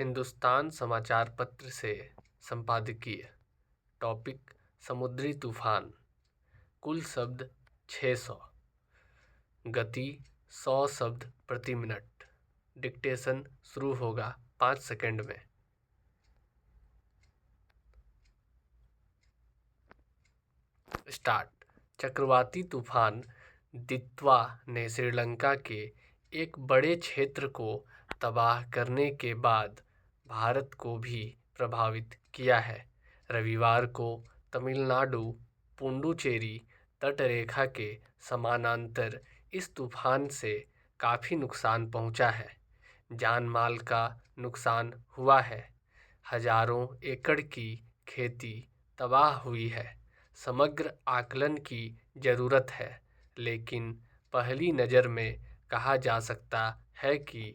हिंदुस्तान समाचार पत्र से संपादकीय। टॉपिक: समुद्री तूफान। कुल शब्द 600। गति 100 शब्द प्रति मिनट। डिक्टेशन शुरू होगा 5 सेकंड में। स्टार्ट। चक्रवाती तूफान दित्वा ने श्रीलंका के एक बड़े क्षेत्र को तबाह करने के बाद भारत को भी प्रभावित किया है। रविवार को तमिलनाडु पुडुचेरी तटरेखा के समानांतर इस तूफान से काफ़ी नुकसान पहुंचा है। जान माल का नुकसान हुआ है। हजारों एकड़ की खेती तबाह हुई है। समग्र आकलन की ज़रूरत है, लेकिन पहली नज़र में कहा जा सकता है कि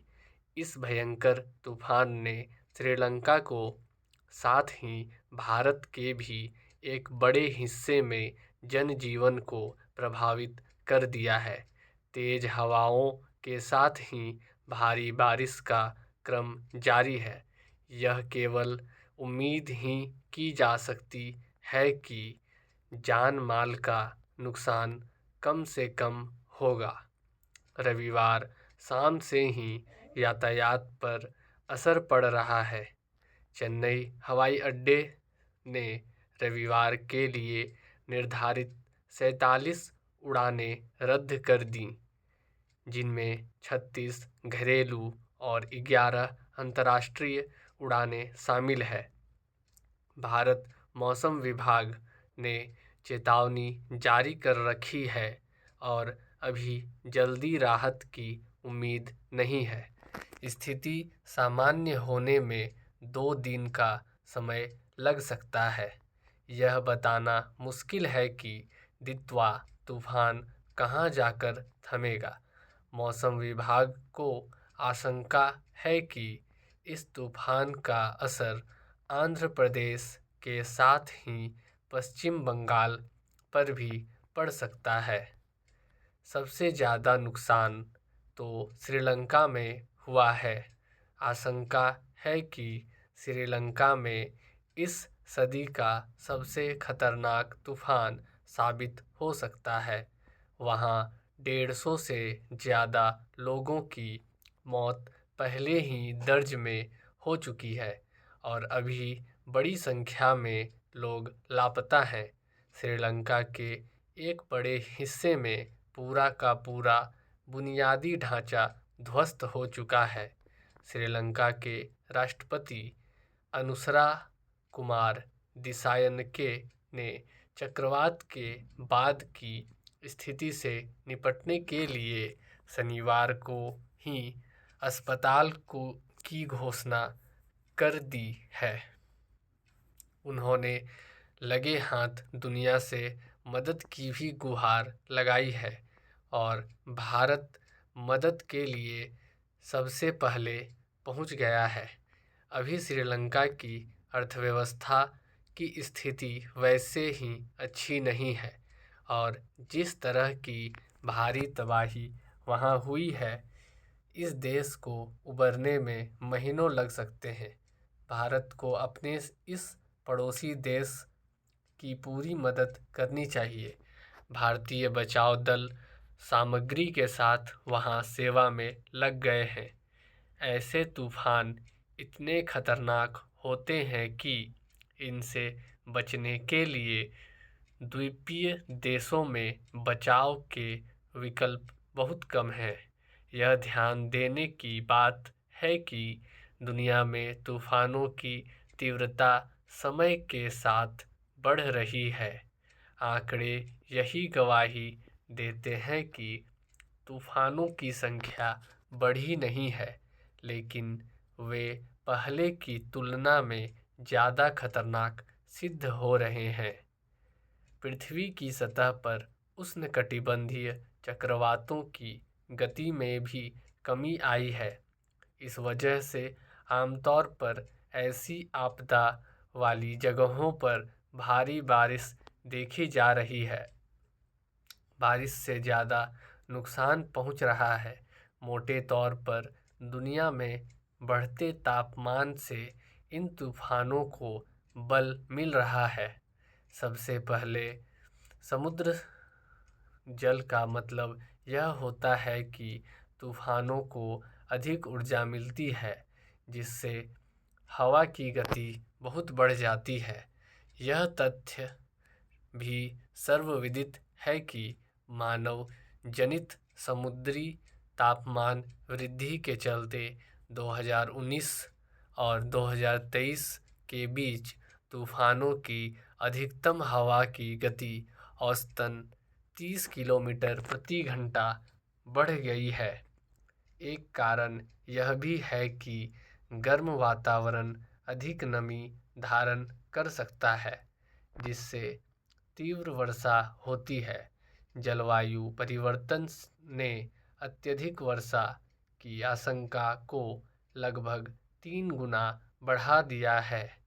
इस भयंकर तूफान ने श्रीलंका को साथ ही भारत के भी एक बड़े हिस्से में जनजीवन को प्रभावित कर दिया है। तेज हवाओं के साथ ही भारी बारिश का क्रम जारी है। यह केवल उम्मीद ही की जा सकती है कि जान माल का नुकसान कम से कम होगा। रविवार शाम से ही यातायात पर असर पड़ रहा है। चेन्नई हवाई अड्डे ने रविवार के लिए निर्धारित 47 उड़ानें रद्द कर दीं, जिनमें 36 घरेलू और 11 अंतर्राष्ट्रीय उड़ानें शामिल हैं। भारत मौसम विभाग ने चेतावनी जारी कर रखी है और अभी जल्दी राहत की उम्मीद नहीं है। स्थिति सामान्य होने में 2 दिन का समय लग सकता है। यह बताना मुश्किल है कि दित्वा तूफान कहां जाकर थमेगा। मौसम विभाग को आशंका है कि इस तूफान का असर आंध्र प्रदेश के साथ ही पश्चिम बंगाल पर भी पड़ सकता है। सबसे ज़्यादा नुकसान तो श्रीलंका में हुआ है। आशंका है कि श्रीलंका में इस सदी का सबसे खतरनाक तूफान साबित हो सकता है। वहाँ 150 से ज़्यादा लोगों की मौत पहले ही दर्ज में हो चुकी है और अभी बड़ी संख्या में लोग लापता हैं। श्रीलंका के एक बड़े हिस्से में पूरा का पूरा बुनियादी ढांचा ध्वस्त हो चुका है। श्रीलंका के राष्ट्रपति अनुसरा कुमार दिसायनके ने चक्रवात के बाद की स्थिति से निपटने के लिए शनिवार को ही अस्पताल की घोषणा कर दी है। उन्होंने लगे हाथ दुनिया से मदद की भी गुहार लगाई है और भारत मदद के लिए सबसे पहले पहुंच गया है। अभी श्रीलंका की अर्थव्यवस्था की स्थिति वैसे ही अच्छी नहीं है और जिस तरह की भारी तबाही वहां हुई है, इस देश को उबरने में महीनों लग सकते हैं। भारत को अपने इस पड़ोसी देश की पूरी मदद करनी चाहिए। भारतीय बचाव दल सामग्री के साथ वहां सेवा में लग गए हैं। ऐसे तूफान इतने खतरनाक होते हैं कि इनसे बचने के लिए द्वीपीय देशों में बचाव के विकल्प बहुत कम हैं। यह ध्यान देने की बात है कि दुनिया में तूफानों की तीव्रता समय के साथ बढ़ रही है। आंकड़े यही गवाही देते हैं कि तूफानों की संख्या बढ़ी नहीं है, लेकिन वे पहले की तुलना में ज़्यादा खतरनाक सिद्ध हो रहे हैं। पृथ्वी की सतह पर उष्णकटिबंधीय चक्रवातों की गति में भी कमी आई है। इस वजह से आमतौर पर ऐसी आपदा वाली जगहों पर भारी बारिश देखी जा रही है। बारिश से ज़्यादा नुकसान पहुंच रहा है। मोटे तौर पर दुनिया में बढ़ते तापमान से इन तूफानों को बल मिल रहा है। सबसे पहले समुद्र जल का मतलब यह होता है कि तूफानों को अधिक ऊर्जा मिलती है, जिससे हवा की गति बहुत बढ़ जाती है। यह तथ्य भी सर्वविदित है कि मानव जनित समुद्री तापमान वृद्धि के चलते 2019 और 2023 के बीच तूफानों की अधिकतम हवा की गति औसतन 30 किलोमीटर प्रति घंटा बढ़ गई है। एक कारण यह भी है कि गर्म वातावरण अधिक नमी धारण कर सकता है, जिससे तीव्र वर्षा होती है। जलवायु परिवर्तन ने अत्यधिक वर्षा की आशंका को लगभग 3 गुना बढ़ा दिया है।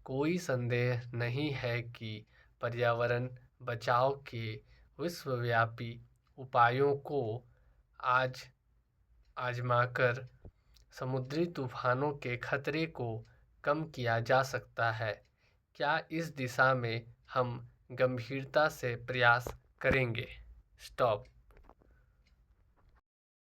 कोई संदेह नहीं है कि पर्यावरण बचाव के विश्वव्यापी उपायों को आजमाकर समुद्री तूफानों के खतरे को कम किया जा सकता है। क्या इस दिशा में हम गंभीरता से प्रयास करेंगे? स्टॉप।